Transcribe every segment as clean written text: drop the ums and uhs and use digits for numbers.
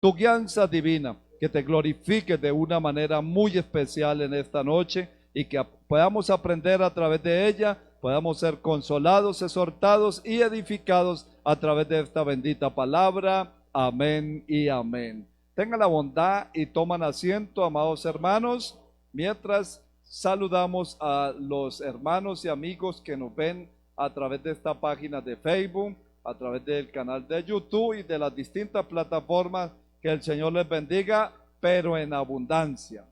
tu guianza divina, que te glorifique de una manera muy especial en esta noche y que podamos aprender a través de ella, podamos ser consolados, exhortados y edificados a través de esta bendita palabra. Amén y amén. Tengan la bondad y toman asiento, amados hermanos, mientras saludamos a los hermanos y amigos que nos ven a través de esta página de Facebook, a través del canal de YouTube y de las distintas plataformas. Que el Señor les bendiga, pero en abundancia.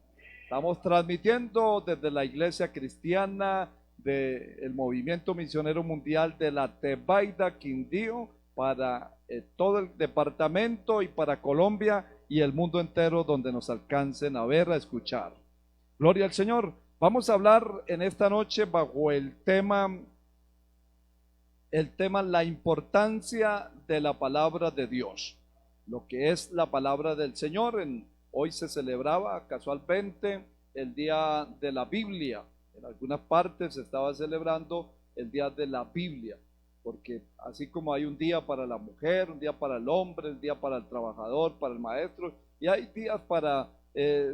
Estamos transmitiendo desde la Iglesia Cristiana del Movimiento Misionero Mundial de la Tebaida, Quindío, para todo el departamento y para Colombia y el mundo entero donde nos alcancen a ver, a escuchar. Gloria al Señor. Vamos a hablar en esta noche bajo el tema la importancia de la palabra de Dios. Lo que es la palabra del Señor. Hoy se celebraba casualmente el Día de la Biblia. En algunas partes se estaba celebrando el Día de la Biblia, porque así como hay un día para la mujer, un día para el hombre, un día para el trabajador, para el maestro, y hay días para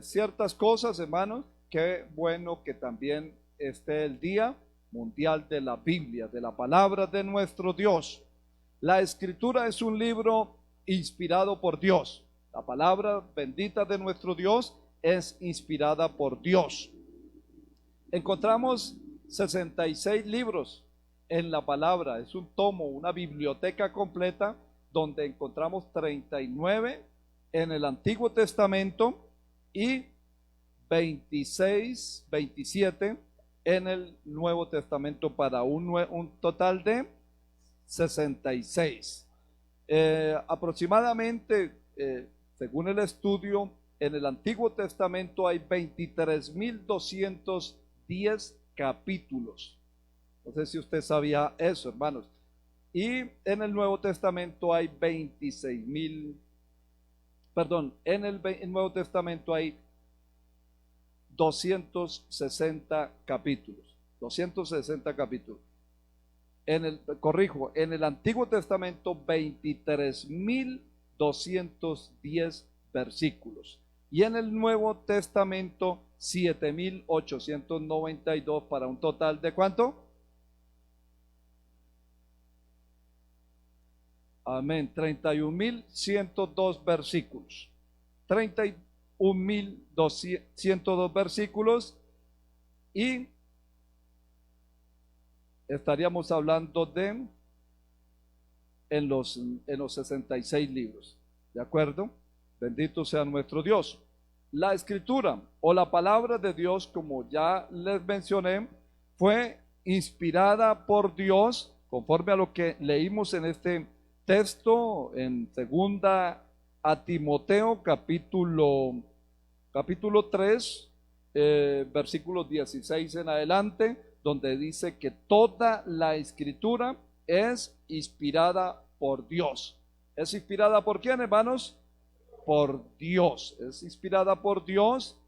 ciertas cosas, hermanos, qué bueno que también esté el Día Mundial de la Biblia, de la palabra de nuestro Dios. La Escritura es un libro inspirado por Dios. La palabra bendita de nuestro Dios es inspirada por Dios. Encontramos 66 libros en la palabra. Es un tomo, una biblioteca completa donde encontramos 39 en el Antiguo Testamento y 27 en el Nuevo Testamento, para un total de 66. Aproximadamente, según el estudio, en el Antiguo Testamento hay 23.210 capítulos. No sé si usted sabía eso, hermanos. Y en el Nuevo Testamento hay en el Nuevo Testamento hay 260 capítulos. 260 capítulos. En el Antiguo Testamento 23.210 versículos. Y en el Nuevo Testamento 7.892, para un total de ¿cuánto? Amén, 31.102 versículos. 31.102 versículos, y estaríamos hablando de en los 66 libros. ¿De acuerdo? Bendito sea nuestro Dios. La Escritura o la palabra de Dios, como ya les mencioné, fue inspirada por Dios, conforme a lo que leímos en este texto en segunda a Timoteo capítulo 3, versículos 16 en adelante, donde dice que toda la Escritura es inspirada por Dios. ¿Es inspirada por quién, hermanos? Por Dios. Es inspirada por Dios.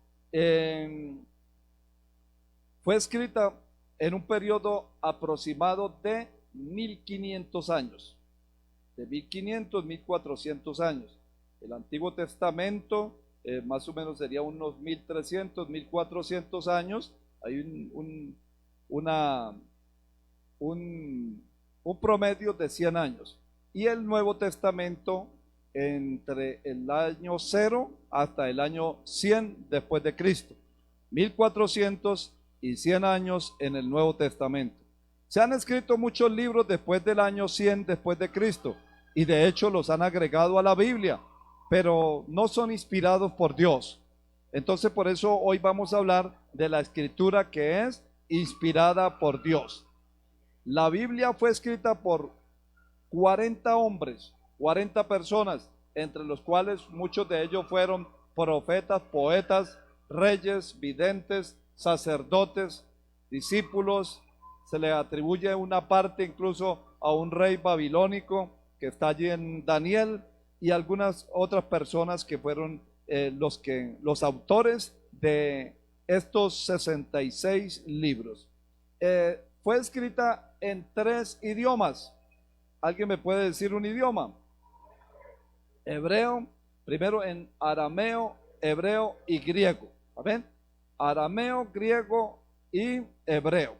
Fue escrita en un periodo aproximado de 1500 años. De 1500, 1400 años. El Antiguo Testamento más o menos sería unos 1300, 1400 años. Hay un promedio de 100 años. Y el Nuevo Testamento entre el año 0 hasta el año 100 después de Cristo. 1400 y 100 años en el Nuevo Testamento. Se han escrito muchos libros después del año 100 después de Cristo, y de hecho los han agregado a la Biblia, pero no son inspirados por Dios. Entonces, por eso hoy vamos a hablar de la Escritura que es inspirada por Dios. La Biblia fue escrita por 40 hombres, 40 personas, entre los cuales muchos de ellos fueron profetas, poetas, reyes, videntes, sacerdotes, discípulos. Se le atribuye una parte incluso a un rey babilónico que está allí en Daniel, y algunas otras personas que fueron los autores de estos 66 libros. Fue escrita en 3 idiomas. ¿Alguien me puede decir un idioma? Hebreo, Primero en arameo, hebreo y griego. ¿Amén? Arameo, griego y hebreo.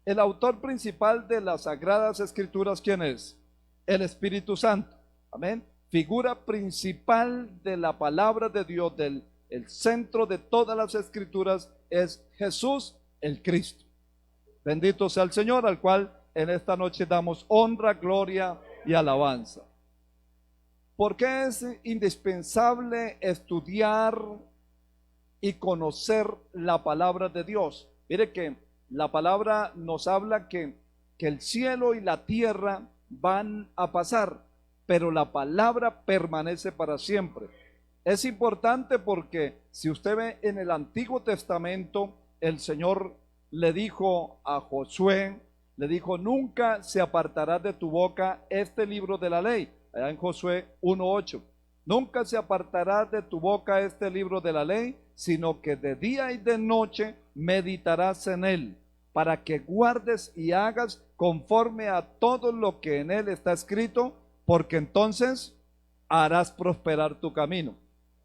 El autor principal de las Sagradas Escrituras, ¿quién es? El Espíritu Santo. Amén. Figura principal de la palabra de Dios, el centro de todas las Escrituras es Jesús el Cristo. Bendito sea el Señor, al cual en esta noche damos honra, gloria y alabanza. ¿Por qué es indispensable estudiar y conocer la palabra de Dios? Mire que la palabra nos habla que el cielo y la tierra van a pasar, pero la palabra permanece para siempre. Es importante porque si usted ve en el Antiguo Testamento, el Señor le dijo a Josué, le dijo: nunca se apartará de tu boca este libro de la ley. Allá en Josué 1:8. Nunca se apartará de tu boca este libro de la ley, sino que de día y de noche meditarás en él, para que guardes y hagas conforme a todo lo que en él está escrito, porque entonces harás prosperar tu camino.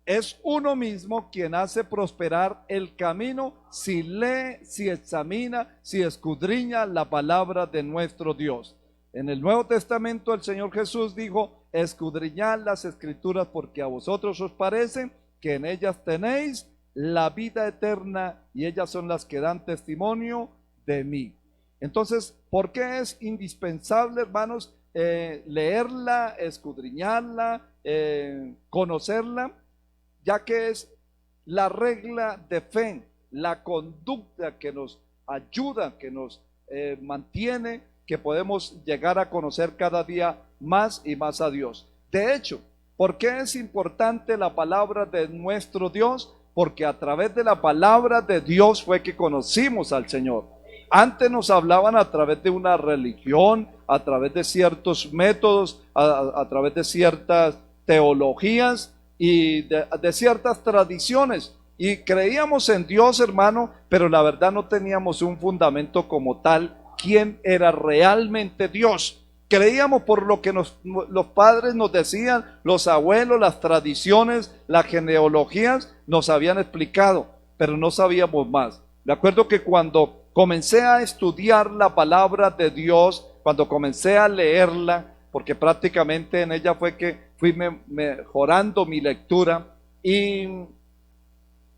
Es uno mismo quien hace prosperar el camino si lee, si examina, si escudriña la palabra de nuestro Dios. En el Nuevo Testamento el Señor Jesús dijo: escudriñad las Escrituras, porque a vosotros os parece que en ellas tenéis la vida eterna, y ellas son las que dan testimonio de mí. Entonces, ¿por qué es indispensable, hermanos, leerla, escudriñarla, conocerla? Ya que es la regla de fe, la conducta que nos ayuda, que nos mantiene, que podemos llegar a conocer cada día más y más a Dios. De hecho, ¿por qué es importante la palabra de nuestro Dios? Porque a través de la palabra de Dios fue que conocimos al Señor. Antes nos hablaban a través de una religión, a través de ciertos métodos, a través de ciertas teologías y de ciertas tradiciones, y creíamos en Dios, hermano, pero la verdad no teníamos un fundamento como tal, quién era realmente Dios. Creíamos por lo que los padres nos decían, los abuelos, las tradiciones, las genealogías nos habían explicado, pero no sabíamos más. Me acuerdo que cuando comencé a estudiar la palabra de Dios, cuando comencé a leerla, porque prácticamente en ella fue que fui mejorando mi lectura, y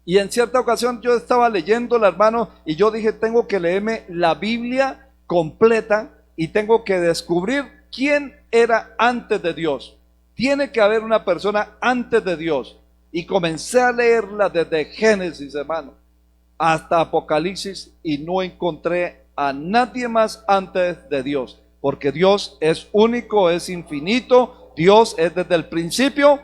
en cierta ocasión yo estaba leyéndola, hermano, y yo dije: tengo que leerme la Biblia completa y tengo que descubrir quién era antes de Dios. Tiene que haber una persona antes de Dios. Y comencé a leerla desde Génesis, hermano, hasta Apocalipsis, y no encontré a nadie más antes de Dios, porque Dios es único, es infinito. Dios es desde el principio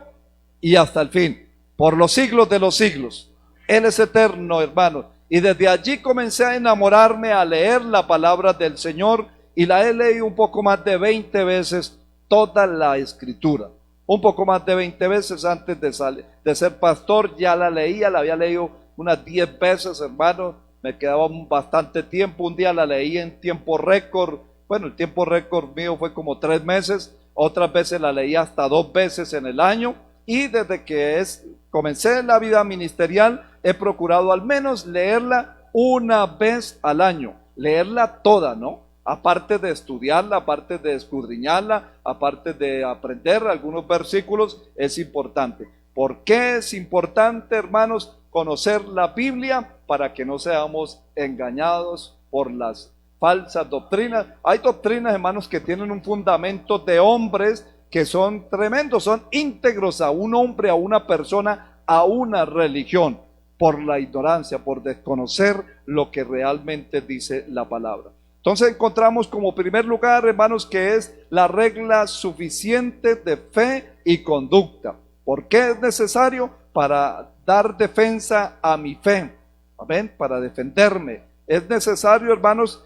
y hasta el fin, por los siglos de los siglos. Él es eterno, hermano. Y desde allí comencé a enamorarme, a leer la palabra del Señor, y la he leído un poco más de 20 veces, toda la Escritura. Un poco más de 20 veces antes de ser pastor, ya la leía, la había leído unas 10 veces, hermano. Me quedaba bastante tiempo. Un día la leí en tiempo récord. Bueno, el tiempo récord mío fue como 3 meses. Otras veces la leí hasta 2 veces en el año. Y desde que comencé la vida ministerial, he procurado al menos leerla una vez al año. Leerla toda, ¿no? Aparte de estudiarla, aparte de escudriñarla, aparte de aprender algunos versículos, es importante. ¿Por qué es importante, hermanos, conocer la Biblia? Para que no seamos engañados por las falsas doctrinas. Hay doctrinas, hermanos, que tienen un fundamento de hombres que son tremendos, son íntegros a un hombre, a una persona, a una religión, por la ignorancia, por desconocer lo que realmente dice la palabra. Entonces encontramos como primer lugar, hermanos, que es la regla suficiente de fe y conducta. ¿Por qué es necesario? Para dar defensa a mi fe. Amén, para defenderme. Es necesario, hermanos,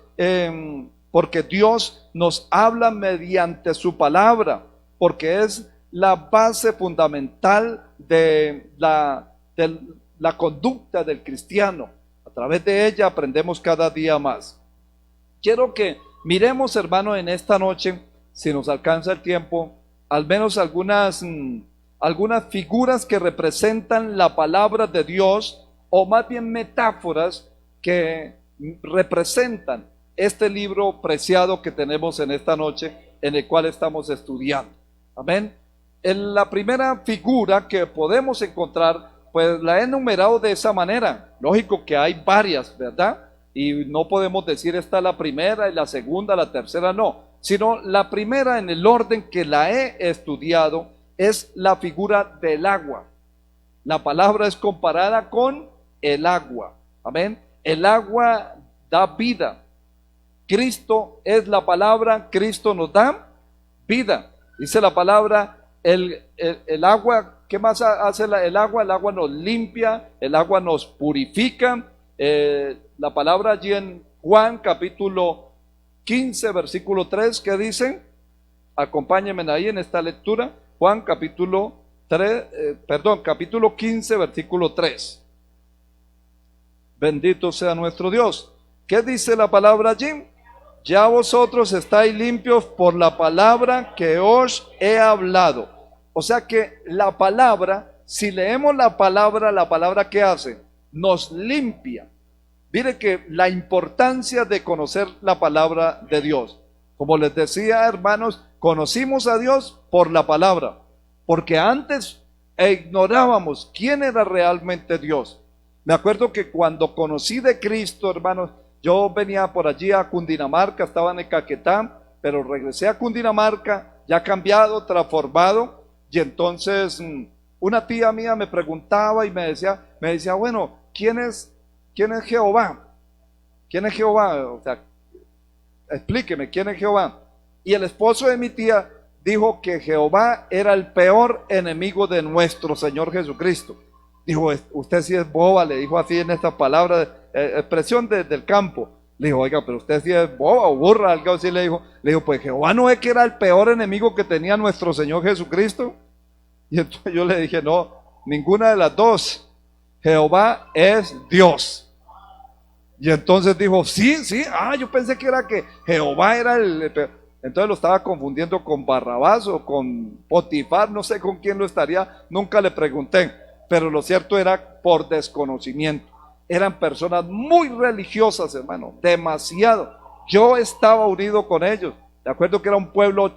porque Dios nos habla mediante su palabra, porque es la base fundamental de la conducta del cristiano. A través de ella aprendemos cada día más. Quiero que miremos, hermano, en esta noche, si nos alcanza el tiempo, al menos algunas algunas figuras que representan la palabra de Dios, o más bien metáforas que representan este libro preciado que tenemos en esta noche, en el cual estamos estudiando. Amén. En la primera figura que podemos encontrar, pues la he enumerado de esa manera. Lógico que hay varias, ¿verdad? Y no podemos decir esta es la primera y la segunda, la tercera, no. Sino la primera en el orden que la he estudiado es la figura del agua. La palabra es comparada con el agua. Amén. El agua da vida. Cristo es la palabra, Cristo nos da vida. Dice la palabra, el agua, ¿qué más hace el agua? El agua nos limpia, el agua nos purifica. La palabra allí en Juan capítulo 15, versículo 3, ¿qué dice? Acompáñenme ahí en esta lectura. Juan capítulo 15, versículo 3. Bendito sea nuestro Dios. ¿Qué dice la palabra allí? Ya vosotros estáis limpios por la palabra que os he hablado. O sea que la palabra, si leemos la palabra ¿qué hace? Nos limpia. Mire que la importancia de conocer la palabra de Dios. Como les decía, hermanos, conocimos a Dios por la palabra, porque antes ignorábamos quién era realmente Dios. Me acuerdo que cuando conocí de Cristo, hermanos, yo venía por allí a Cundinamarca, estaba en el Caquetá, pero regresé a Cundinamarca, ya cambiado, transformado, y entonces una tía mía me preguntaba y me decía, bueno, ¿quién es Jehová? ¿Quién es Jehová? O sea, explíqueme, ¿quién es Jehová? Y el esposo de mi tía dijo que Jehová era el peor enemigo de nuestro Señor Jesucristo. Dijo, usted sí es boba, le dijo así en esta palabra, expresión del campo. Le dijo, oiga, pero usted sí es boba o burra, algo así le dijo. Le dijo, pues Jehová no es que era el peor enemigo que tenía nuestro Señor Jesucristo. Y entonces yo le dije, no, ninguna de las dos. Jehová es Dios. Y entonces dijo, sí, yo pensé que era que Jehová era el peor. Entonces lo estaba confundiendo con Barrabás o con Potifar, no sé con quién lo estaría, nunca le pregunté. Pero lo cierto era por desconocimiento. Eran personas muy religiosas, hermano, demasiado. Yo estaba unido con ellos. De acuerdo que era un pueblo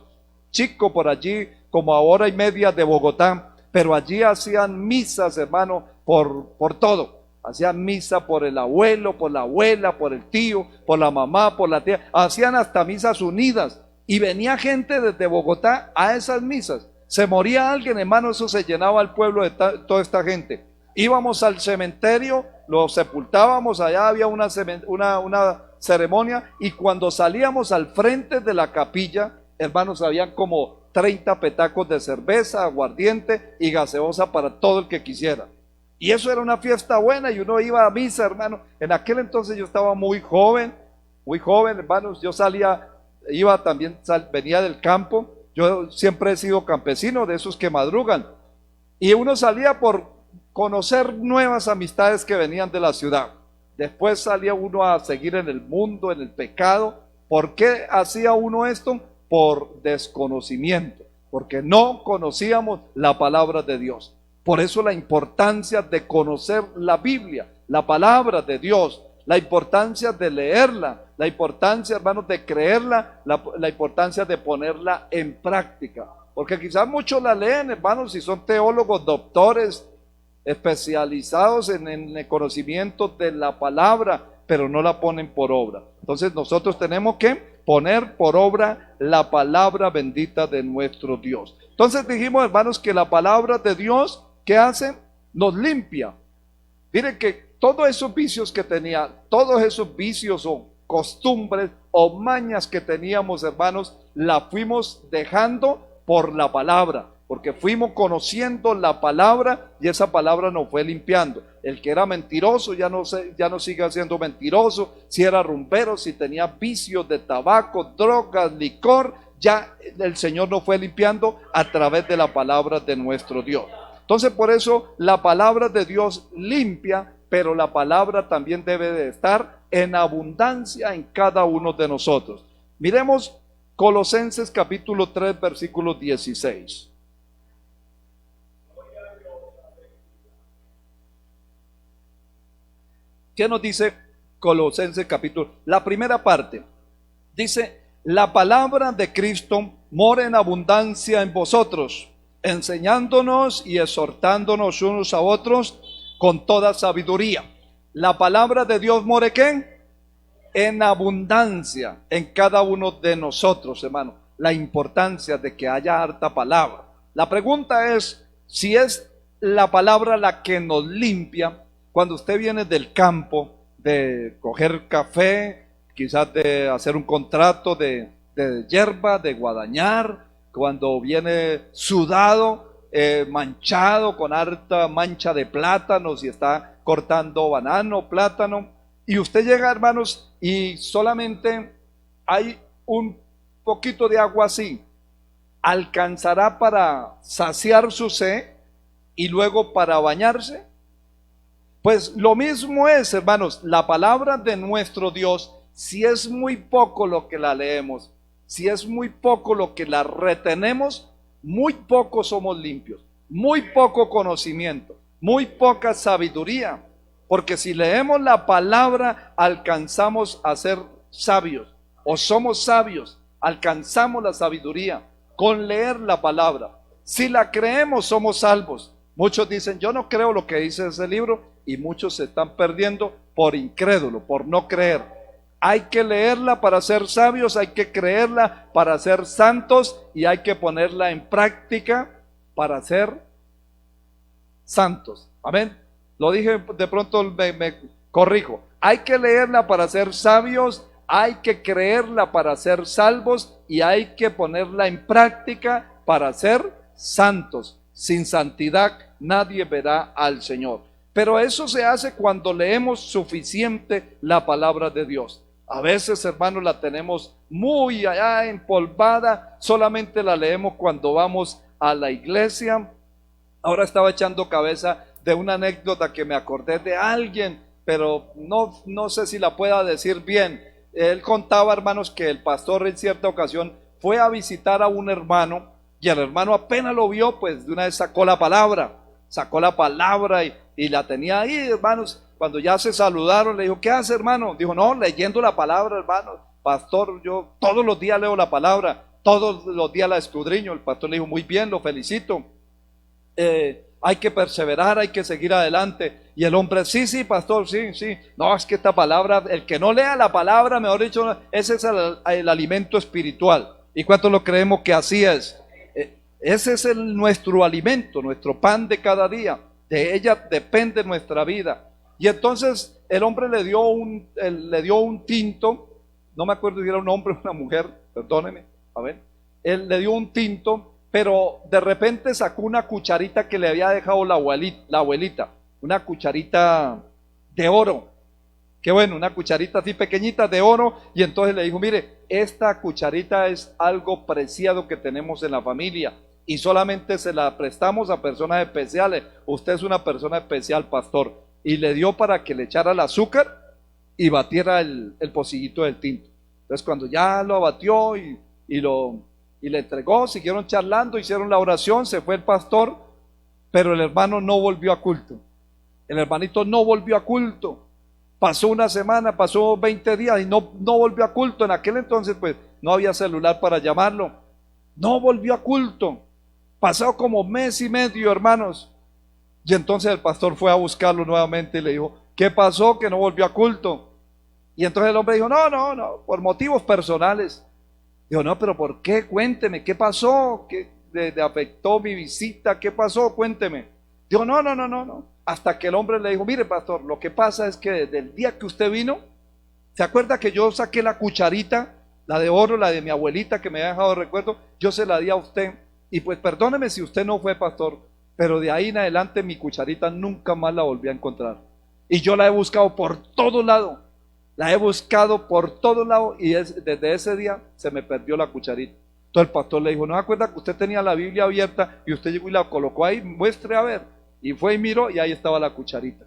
chico por allí, como a hora y media de Bogotá, pero allí hacían misas, hermano, por todo. Hacían misa por el abuelo, por la abuela, por el tío, por la mamá, por la tía. Hacían hasta misas unidas. Y venía gente desde Bogotá a esas misas. Se moría alguien, hermano, eso se llenaba el pueblo de toda esta gente. Íbamos al cementerio, lo sepultábamos, allá había una ceremonia, y cuando salíamos al frente de la capilla, hermanos, habían como 30 petacos de cerveza, aguardiente y gaseosa para todo el que quisiera. Y eso era una fiesta buena, y uno iba a misa, hermano. En aquel entonces yo estaba muy joven, hermanos. Yo venía del campo. Yo siempre he sido campesino, de esos que madrugan, y uno salía por conocer nuevas amistades que venían de la ciudad. Después salía uno a seguir en el mundo, en el pecado. ¿Por qué hacía uno esto? Por desconocimiento, porque no conocíamos la palabra de Dios. Por eso la importancia de conocer la Biblia, la palabra de Dios, la importancia de leerla, la importancia, hermanos, de creerla, la importancia de ponerla en práctica. Porque quizás muchos la leen, hermanos, si son teólogos, doctores, especializados en el conocimiento de la palabra, pero no la ponen por obra. Entonces nosotros tenemos que poner por obra la palabra bendita de nuestro Dios. Entonces dijimos, hermanos, que la palabra de Dios, ¿qué hace? Nos limpia. Miren que todos esos vicios que tenía, todos esos vicios o costumbres o mañas que teníamos, hermanos, la fuimos dejando por la palabra, porque fuimos conociendo la palabra, y esa palabra nos fue limpiando. El que era mentiroso ya no sigue siendo mentiroso. Si era rumbero, si tenía vicios de tabaco, drogas, licor, ya el Señor nos fue limpiando a través de la palabra de nuestro Dios. Entonces, por eso la palabra de Dios limpia, pero la palabra también debe de estar en abundancia en cada uno de nosotros. Miremos Colosenses capítulo 3, versículo 16. ¿Qué nos dice Colosenses capítulo? La primera parte dice: la palabra de Cristo mora en abundancia en vosotros, enseñándonos y exhortándonos unos a otros con toda sabiduría. La palabra de Dios more ¿qué? En abundancia en cada uno de nosotros, hermano. La importancia de que haya harta palabra. La pregunta es si es la palabra la que nos limpia cuando usted viene del campo, de coger café, quizás de hacer un contrato de hierba, de guadañar, cuando viene sudado, manchado con harta mancha de plátanos y está cortando banano, plátano, y usted llega, hermanos, y solamente hay un poquito de agua así, ¿alcanzará para saciar su sed y luego para bañarse? Pues lo mismo es, hermanos, la palabra de nuestro Dios. Si es muy poco lo que la leemos, si es muy poco lo que la retenemos, muy poco somos limpios, muy poco conocimiento, muy poca sabiduría. Porque si leemos la palabra, alcanzamos a ser sabios, o somos sabios, alcanzamos la sabiduría con leer la palabra. Si la creemos, somos salvos. Muchos dicen: yo no creo lo que dice ese libro, y muchos se están perdiendo por incrédulo, por no creer. Hay que leerla para ser sabios, hay que creerla para ser santos, y hay que ponerla en práctica para ser santos. Amén. Lo dije de pronto, me corrijo. Hay que leerla para ser sabios, hay que creerla para ser salvos, y hay que ponerla en práctica para ser santos. Sin santidad nadie verá al Señor. Pero eso se hace cuando leemos suficiente la palabra de Dios. A veces, hermanos, la tenemos muy allá empolvada, solamente la leemos cuando vamos a la iglesia. Ahora estaba echando cabeza de una anécdota que me acordé de alguien, pero no sé si la pueda decir bien. Él contaba, hermanos, que el pastor en cierta ocasión fue a visitar a un hermano, y el hermano apenas lo vio, pues de una vez sacó la palabra y la tenía ahí, hermanos. Cuando ya se saludaron, le dijo: ¿qué hace, hermano? Dijo: no, leyendo la palabra, hermano. Pastor, yo todos los días leo la palabra, todos los días la escudriño. El pastor le dijo: muy bien, lo felicito. Hay que perseverar, hay que seguir adelante. Y el hombre: sí, pastor, sí. No, es que esta palabra, el que no lea la palabra, mejor dicho, ese es el alimento espiritual. ¿Y cuántos lo creemos que así es? Ese es nuestro alimento, nuestro pan de cada día. De ella depende nuestra vida. Y entonces el hombre le dio un tinto, no me acuerdo si era un hombre o una mujer, perdóneme, a ver. Él le dio un tinto, pero de repente sacó una cucharita que le había dejado la abuelita, una cucharita de oro. Qué bueno, una cucharita así pequeñita de oro. Y entonces le dijo: mire, esta cucharita es algo preciado que tenemos en la familia, y solamente se la prestamos a personas especiales. Usted es una persona especial, pastor. Y le dio para que le echara el azúcar y batiera el pocillito del tinto. Entonces cuando ya lo batió y le entregó, siguieron charlando, hicieron la oración, se fue el pastor, pero el hermano no volvió a culto. El hermanito no volvió a culto. Pasó una semana, pasó 20 días y no volvió a culto. En aquel entonces pues no había celular para llamarlo. No volvió a culto. Pasó como mes y medio, hermanos. Y entonces el pastor fue a buscarlo nuevamente y le dijo: ¿qué pasó que no volvió a culto? Y entonces el hombre dijo: no, por motivos personales. Dijo: no, pero ¿por qué? Cuénteme, ¿qué pasó? ¿Qué le afectó mi visita? ¿Qué pasó? Cuénteme. Dijo: no. Hasta que el hombre le dijo: mire, pastor, lo que pasa es que desde el día que usted vino, ¿se acuerda que yo saqué la cucharita, la de oro, la de mi abuelita que me había dejado de recuerdo? Yo se la di a usted, y pues perdóneme si usted no fue, pastor, pero de ahí en adelante mi cucharita nunca más la volví a encontrar. Y yo la he buscado por todo lado. Y desde ese día se me perdió la cucharita. Entonces el pastor le dijo: ¿no se acuerda que usted tenía la Biblia abierta y usted llegó y la colocó ahí? Muestre a ver. Y fue y miró, y ahí estaba la cucharita.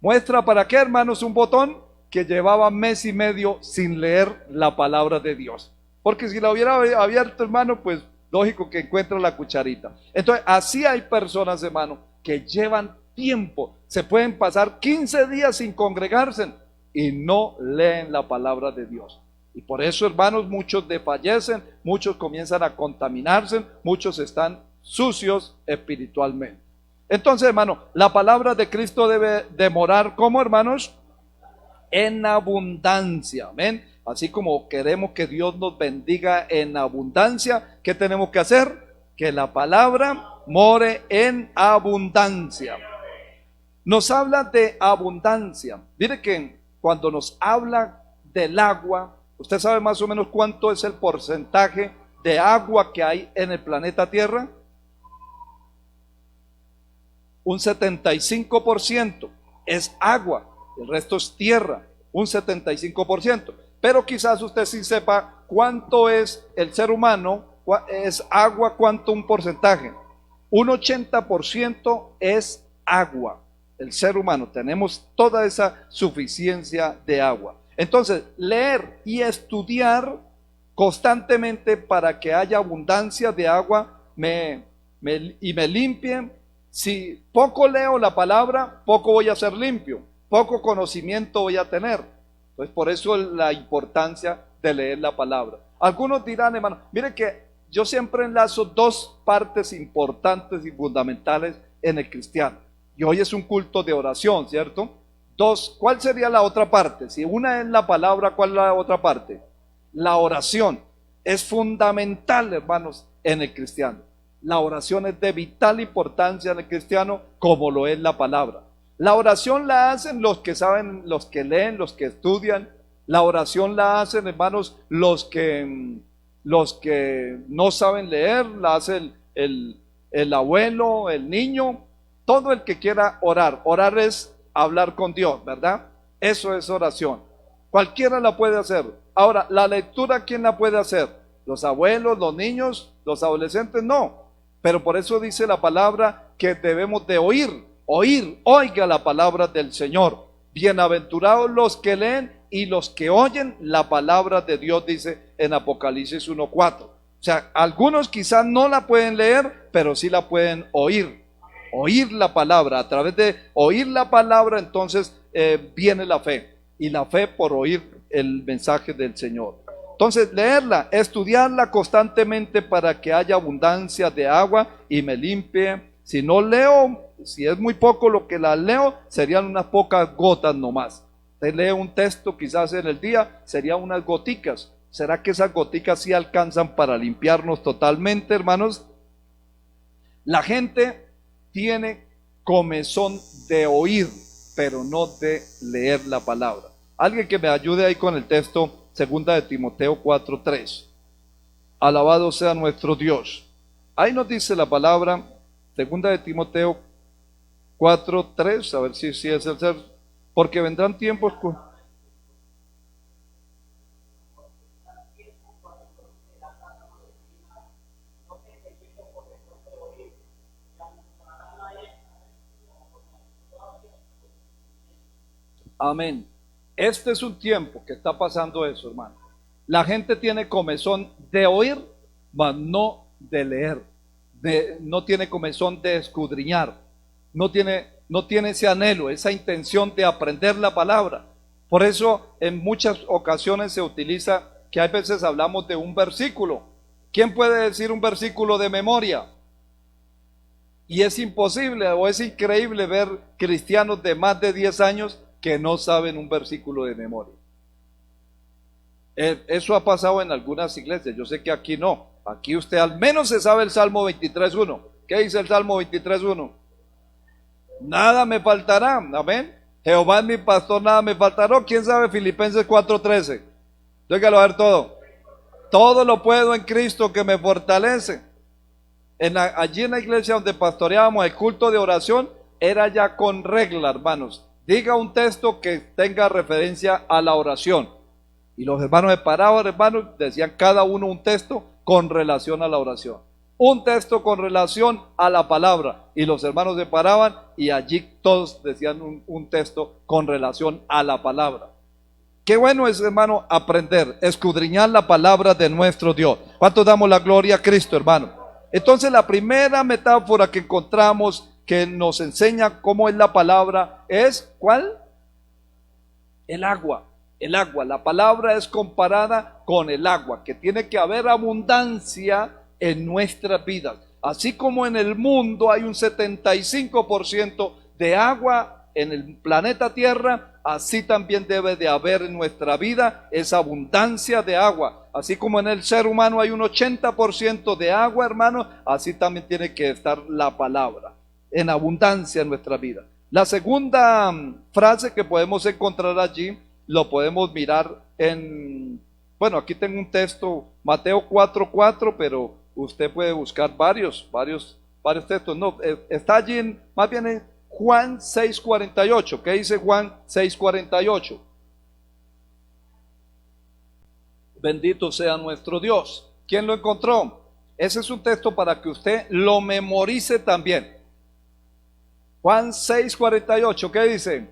¿Muestra para qué, hermanos? Un botón que llevaba mes y medio sin leer la palabra de Dios. Porque si la hubiera abierto, hermano, pues lógico que encuentra la cucharita. Entonces así hay personas, hermano, que llevan tiempo. Se pueden pasar 15 días sin congregarse y no leen la palabra de Dios. Y por eso, hermanos, muchos desfallecen, muchos comienzan a contaminarse, muchos están sucios espiritualmente. Entonces, hermano, la palabra de Cristo debe demorar, ¿cómo, hermanos? En abundancia, amén. Así como queremos que Dios nos bendiga en abundancia, ¿qué tenemos que hacer? Que la palabra more en abundancia. Nos habla de abundancia. Mire que cuando nos habla del agua, ¿usted sabe más o menos cuánto es el porcentaje de agua que hay en el planeta Tierra? Un 75% es agua, el resto es tierra, un 75%. Pero quizás usted sí sepa cuánto es el ser humano, es agua, cuánto un porcentaje. Un 80% es agua. El ser humano, tenemos toda esa suficiencia de agua. Entonces, leer y estudiar constantemente para que haya abundancia de agua y me limpie. Si poco leo la palabra, poco voy a ser limpio, poco conocimiento voy a tener. Entonces, por eso la importancia de leer la palabra. Algunos dirán, hermano, mire que yo siempre enlazo dos partes importantes y fundamentales en el cristiano. Y hoy es un culto de oración, ¿cierto? Dos, ¿cuál sería la otra parte? Si una es la palabra, ¿cuál es la otra parte? La oración es fundamental, hermanos, en el cristiano. La oración es de vital importancia en el cristiano, como lo es la palabra. La oración la hacen los que saben, los que leen, los que estudian. La oración la hacen, hermanos, los que no saben leer, la hace el abuelo, el niño, todo el que quiera orar. Orar es hablar con Dios, ¿verdad? Eso es oración. Cualquiera la puede hacer. Ahora, la lectura, ¿quién la puede hacer? Los abuelos, los niños, los adolescentes, no. Pero por eso dice la palabra que debemos de oír, oiga la palabra del Señor. Bienaventurados los que leen y los que oyen la palabra de Dios, dice en Apocalipsis 1:4. O sea, algunos quizás no la pueden leer, pero sí la pueden oír. Oír la palabra, a través de oír la palabra, entonces viene la fe. Y la fe por oír el mensaje del Señor. Entonces, leerla, estudiarla constantemente para que haya abundancia de agua y me limpie. Si no leo, si es muy poco lo que la leo, serían unas pocas gotas nomás. Usted lee un texto quizás en el día, serían unas goticas. ¿Será que esas goticas sí alcanzan para limpiarnos totalmente, hermanos? La gente tiene comezón de oír, pero no de leer la palabra. Alguien que me ayude ahí con el texto. Segunda de Timoteo 4:3. Alabado sea nuestro Dios. Ahí nos dice la palabra, segunda de Timoteo 4:3, a ver si es el ser, porque vendrán tiempos. Amén. Este es un tiempo que está pasando eso, hermano. La gente tiene comezón de oír, mas no de leer. No tiene comezón de escudriñar. No tiene ese anhelo, esa intención de aprender la palabra. Por eso en muchas ocasiones se utiliza que a veces hablamos de un versículo. ¿Quién puede decir un versículo de memoria? Y es imposible o es increíble ver cristianos de más de 10 años que no saben un versículo de memoria. Eso ha pasado en algunas iglesias, yo sé que aquí no. Aquí usted al menos se sabe el Salmo 23:1. ¿Qué dice el Salmo 23:1? Nada me faltará, amén. Jehová es mi pastor, nada me faltará. ¿Quién sabe Filipenses 4:13? Déjalo ver todo. Todo lo puedo en Cristo que me fortalece. Allí en la iglesia donde pastoreábamos el culto de oración, era ya con regla, hermanos. Diga un texto que tenga referencia a la oración. Y los hermanos se paraban, hermanos, decían cada uno un texto con relación a la oración. Un texto con relación a la palabra. Y los hermanos se paraban y allí todos decían un texto con relación a la palabra. Qué bueno es, hermano, aprender, escudriñar la palabra de nuestro Dios. ¿Cuánto damos la gloria a Cristo, hermano? Entonces la primera metáfora que encontramos que nos enseña cómo es la palabra es, ¿cuál? El agua. El agua, la palabra es comparada con el agua, que tiene que haber abundancia en nuestras vidas. Así como en el mundo hay un 75% de agua en el planeta Tierra, así también debe de haber en nuestra vida esa abundancia de agua. Así como en el ser humano hay un 80% de agua, hermano, así también tiene que estar la palabra en abundancia en nuestra vida. La segunda frase que podemos encontrar allí, lo podemos mirar en, bueno, aquí tengo un texto, Mateo 4:4, pero usted puede buscar varios textos. No, está allí más bien en Juan 6:48. ¿Qué dice Juan 6:48? Bendito sea nuestro Dios. ¿Quién lo encontró? Ese es un texto para que usted lo memorice también. Juan 6:48, ¿qué dice?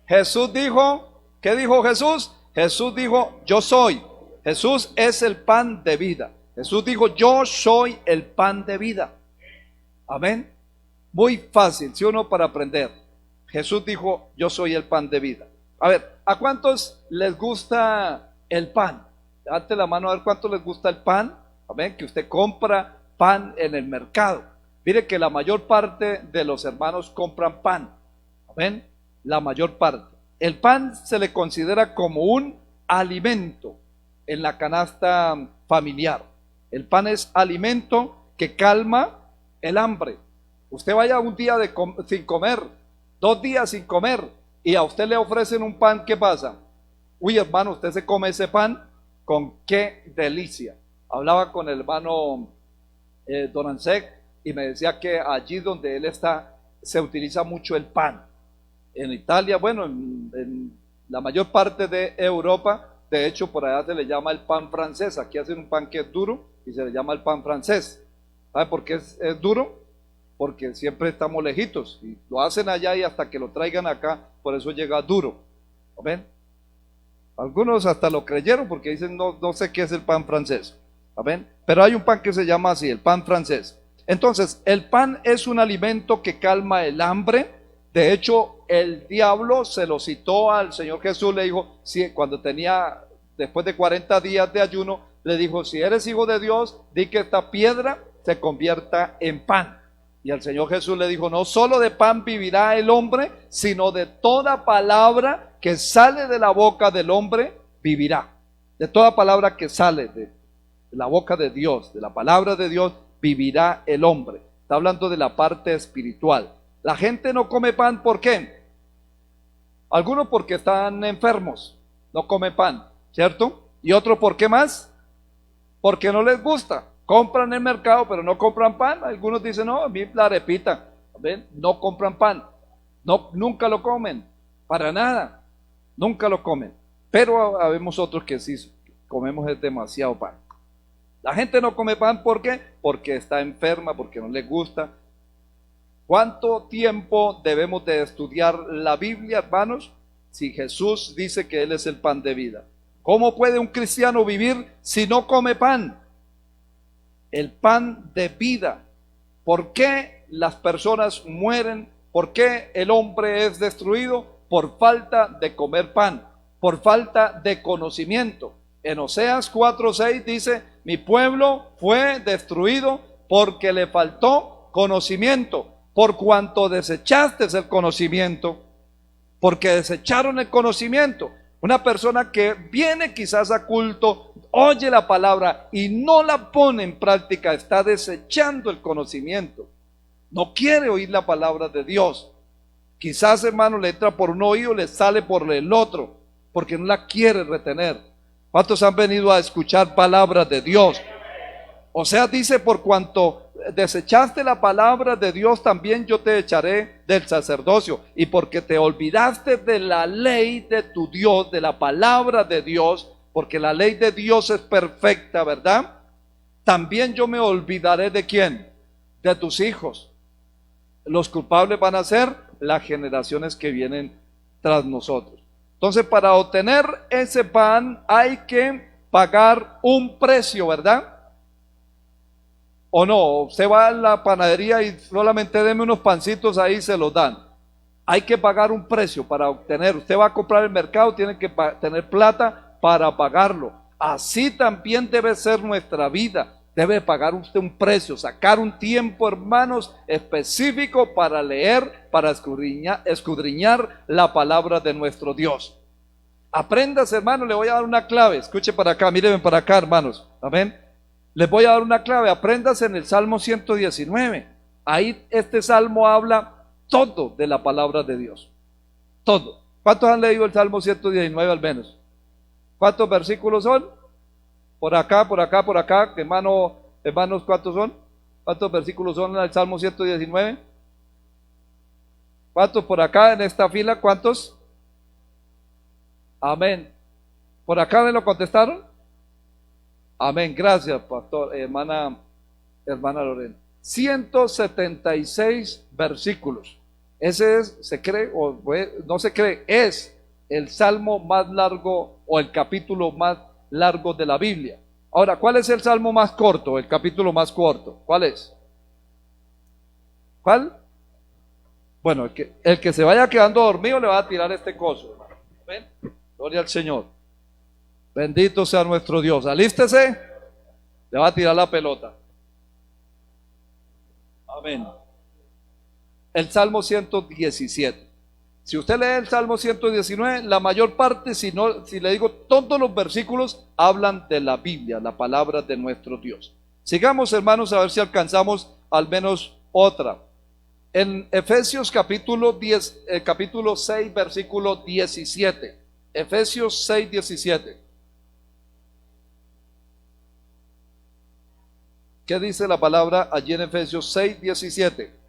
Jesús dijo, ¿qué dijo Jesús? Jesús dijo, yo soy. Jesús es el pan de vida. Jesús dijo, yo soy el pan de vida. Amén. Muy fácil, ¿sí o no? Para aprender. Jesús dijo, yo soy el pan de vida. A ver, ¿a cuántos les gusta el pan? Date la mano a ver cuántos les gusta el pan. Amén, que usted compra pan en el mercado. Mire que la mayor parte de los hermanos compran pan. Amén, la mayor parte. El pan se le considera como un alimento en la canasta familiar. El pan es alimento que calma el hambre. Usted vaya un día sin comer, 2 días sin comer, y a usted le ofrecen un pan, ¿qué pasa? Uy, hermano, usted se come ese pan, con qué delicia. Hablaba con el hermano Don Ansec y me decía que allí donde él está se utiliza mucho el pan. En Italia, bueno, en la mayor parte de Europa, de hecho por allá se le llama el pan francés. Aquí hacen un pan que es duro y se le llama el pan francés. ¿Sabe por qué es duro? Porque siempre estamos lejitos y lo hacen allá y hasta que lo traigan acá, por eso llega duro. ¿Ven? Algunos hasta lo creyeron porque dicen no sé qué es el pan francés. ¿Ven? Pero hay un pan que se llama así, el pan francés. Entonces, el pan es un alimento que calma el hambre. De hecho, el diablo se lo citó al Señor Jesús, le dijo, cuando tenía, después de 40 días de ayuno, le dijo, si eres hijo de Dios, di que esta piedra se convierta en pan. Y el Señor Jesús le dijo, no solo de pan vivirá el hombre, sino de toda palabra que sale de la boca del hombre, vivirá. De toda palabra que sale de la boca de Dios, de la palabra de Dios, vivirá el hombre. Está hablando de la parte espiritual. La gente no come pan, ¿por qué? Algunos porque están enfermos, no come pan, ¿cierto? Y otros, ¿por qué más? Porque no les gusta. Compran en el mercado, pero no compran pan. Algunos dicen, no, a mí la arepita. ¿Ven? No compran pan. No, nunca lo comen. Para nada. Nunca lo comen. Pero habemos otros que sí comemos demasiado pan. La gente no come pan, ¿por qué? Porque está enferma, porque no le gusta. ¿Cuánto tiempo debemos de estudiar la Biblia, hermanos? Si Jesús dice que Él es el pan de vida. ¿Cómo puede un cristiano vivir si no come pan? El pan de vida. ¿Por qué las personas mueren? ¿Por qué el hombre es destruido? Por falta de comer pan, por falta de conocimiento. En Oseas 4:6 dice, mi pueblo fue destruido porque le faltó conocimiento, por cuanto desechaste el conocimiento, porque desecharon el conocimiento. Una persona que viene quizás a culto, oye la palabra y no la pone en práctica, está desechando el conocimiento. No quiere oír la palabra de Dios. Quizás, hermano, le entra por un oído, le sale por el otro, porque no la quiere retener. ¿Cuántos han venido a escuchar palabras de Dios? O sea, dice, por cuanto desechaste la palabra de Dios, también yo te echaré del sacerdocio. Y porque te olvidaste de la ley de tu Dios, de la palabra de Dios, porque la ley de Dios es perfecta, ¿verdad? También yo me olvidaré de ¿quién? De tus hijos. Los culpables van a ser las generaciones que vienen tras nosotros. Entonces, para obtener ese pan hay que pagar un precio, ¿verdad? O no, usted va a la panadería y solamente deme unos pancitos ahí y se los dan. Hay que pagar un precio para obtener. Usted va a comprar el mercado, tiene que tener plata para pagarlo. Así también debe ser nuestra vida. Debe pagar usted un precio, sacar un tiempo, hermanos, específico para leer, para escudriñar la palabra de nuestro Dios. Aprendas, hermano, le voy a dar una clave. Escuche para acá, mírenme para acá, hermanos. Amén. Les voy a dar una clave. Aprendas en el Salmo 119. Ahí este salmo habla todo de la palabra de Dios. Todo. ¿Cuántos han leído el Salmo 119 al menos? ¿Cuántos versículos son? Por acá, por acá, por acá. Hermanos, ¿cuántos son? ¿Cuántos versículos son en el Salmo 119? ¿Cuántos por acá en esta fila? ¿Cuántos? Amén. ¿Por acá me lo contestaron? Amén. Gracias, pastor, hermana Lorena. 176 versículos. Ese es, se cree o no se cree, es el salmo más largo o el capítulo más largo de la Biblia. Ahora, ¿cuál es el salmo más corto, el capítulo más corto? ¿Cuál es? ¿Cuál? Bueno, el que se vaya quedando dormido le va a tirar este coso, hermano. ¿Ven? Gloria al Señor. Bendito sea nuestro Dios. Alístese, le va a tirar la pelota. Amén. El Salmo 117. Si usted lee el Salmo 119, la mayor parte, si le digo todos los versículos, hablan de la Biblia, la palabra de nuestro Dios. Sigamos, hermanos, a ver si alcanzamos al menos otra. En Efesios capítulo 6, versículo 17. Efesios 6, 17. ¿Qué dice la palabra allí en Efesios 6, 17?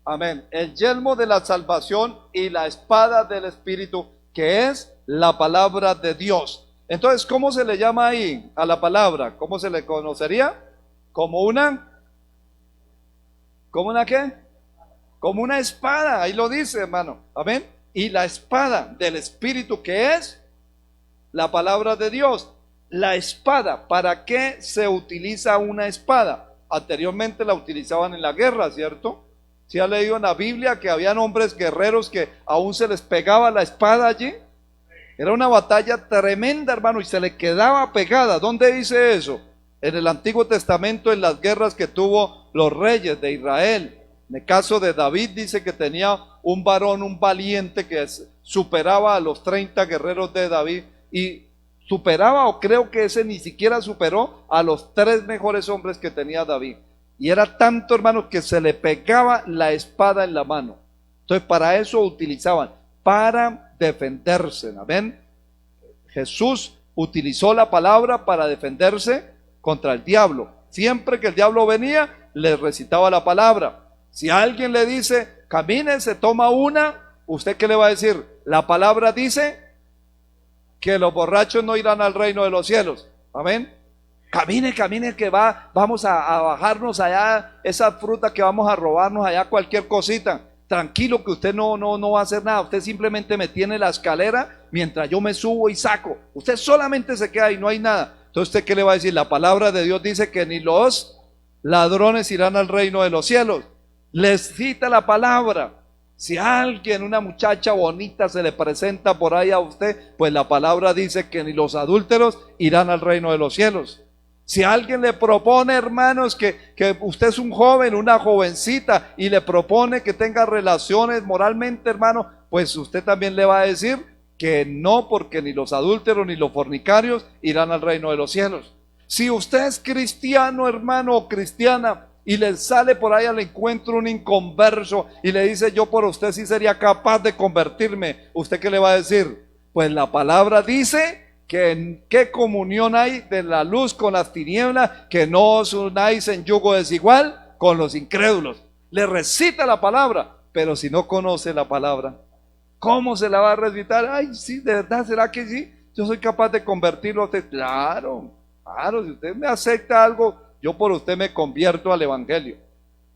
Amén. El yelmo de la salvación y la espada del Espíritu, que es la palabra de Dios. Entonces, ¿cómo se le llama ahí a la palabra? ¿Cómo se le conocería? ¿Como una? ¿Como una qué? Como una espada, ahí lo dice, hermano. Amén. Y la espada del Espíritu, que es la palabra de Dios. La espada, ¿para qué se utiliza una espada? Anteriormente la utilizaban en la guerra, ¿cierto? ¿Sí ha leído en la Biblia que habían hombres guerreros que aún se les pegaba la espada allí? Era una batalla tremenda, hermano, y se le quedaba pegada. ¿Dónde dice eso? En el Antiguo Testamento, en las guerras que tuvo los reyes de Israel. En el caso de David dice que tenía un varón, un valiente que superaba a los 30 guerreros de David y superaba, o creo que ese ni siquiera superó a los 3 mejores hombres que tenía David. Y era tanto, hermano, que se le pegaba la espada en la mano. Entonces, para eso utilizaban, para defenderse. ¿Ven? Jesús utilizó la palabra para defenderse contra el diablo. Siempre que el diablo venía, le recitaba la palabra. Si alguien le dice, camine, se toma una, ¿usted qué le va a decir? La palabra dice que los borrachos no irán al reino de los cielos. Amén. Camine, camine, que vamos a bajarnos allá, esa fruta que vamos a robarnos allá, cualquier cosita. Tranquilo que usted no va a hacer nada, usted simplemente me tiene la escalera mientras yo me subo y saco. Usted solamente se queda y no hay nada. Entonces, ¿usted qué le va a decir? La palabra de Dios dice que ni los ladrones irán al reino de los cielos. Les cita la palabra. Si alguien, una muchacha bonita se le presenta por ahí a usted, pues la palabra dice que ni los adúlteros irán al reino de los cielos. Si alguien le propone, hermanos, que usted es un joven, una jovencita, y le propone que tenga relaciones moralmente, hermano, pues usted también le va a decir que no, porque ni los adúlteros ni los fornicarios irán al reino de los cielos. Si usted es cristiano, hermano, o cristiana, y le sale por ahí al encuentro un inconverso y le dice, yo por usted sí sería capaz de convertirme, ¿usted qué le va a decir? Pues la palabra dice que qué comunión hay de la luz con las tinieblas, que no os unáis en yugo desigual con los incrédulos. Le recita la palabra, pero si no conoce la palabra, ¿cómo se la va a recitar? Ay, sí, de verdad, ¿será que sí? Yo soy capaz de convertirlo a usted. Claro, claro, si usted me acepta algo, yo por usted me convierto al evangelio.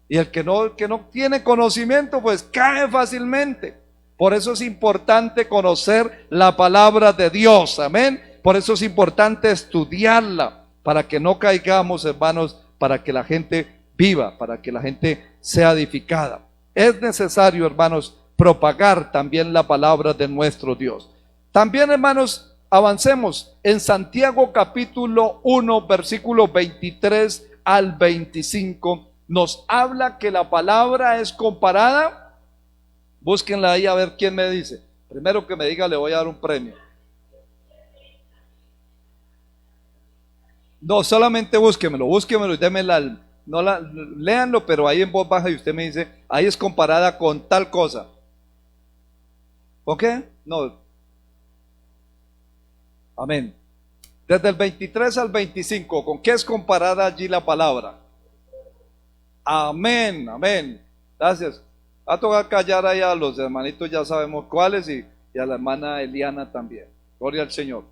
Y el que no tiene conocimiento, pues cae fácilmente. Por eso es importante conocer la palabra de Dios, amén. Por eso es importante estudiarla, para que no caigamos, hermanos, para que la gente viva, para que la gente sea edificada. Es necesario, hermanos, propagar también la palabra de nuestro Dios. También, hermanos, avancemos en Santiago capítulo 1, versículo 23 al 25. Nos habla que la palabra es comparada. Búsquenla ahí a ver quién me dice. Primero que me diga, le voy a dar un premio. No, solamente búsquemelo y démela. No léanlo, pero ahí en voz baja y usted me dice, ahí es comparada con tal cosa. ¿Ok? No. Amén. Desde el 23 al 25, ¿con qué es comparada allí la palabra? Amén, amén. Gracias. Va a tocar callar ahí a los hermanitos, ya sabemos cuáles, y a la hermana Eliana también. Gloria al Señor.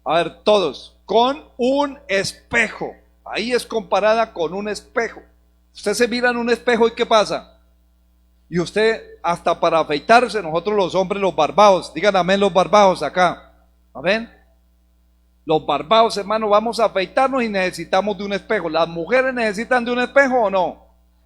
A ver, todos, con un espejo. Ahí es comparada con un espejo. Usted se mira en un espejo y ¿qué pasa? Y usted, hasta para afeitarse, nosotros los hombres, los barbados, digan amén los barbados acá. Amén. Los barbados, hermano, vamos a afeitarnos y necesitamos de un espejo. ¿Las mujeres necesitan de un espejo o no?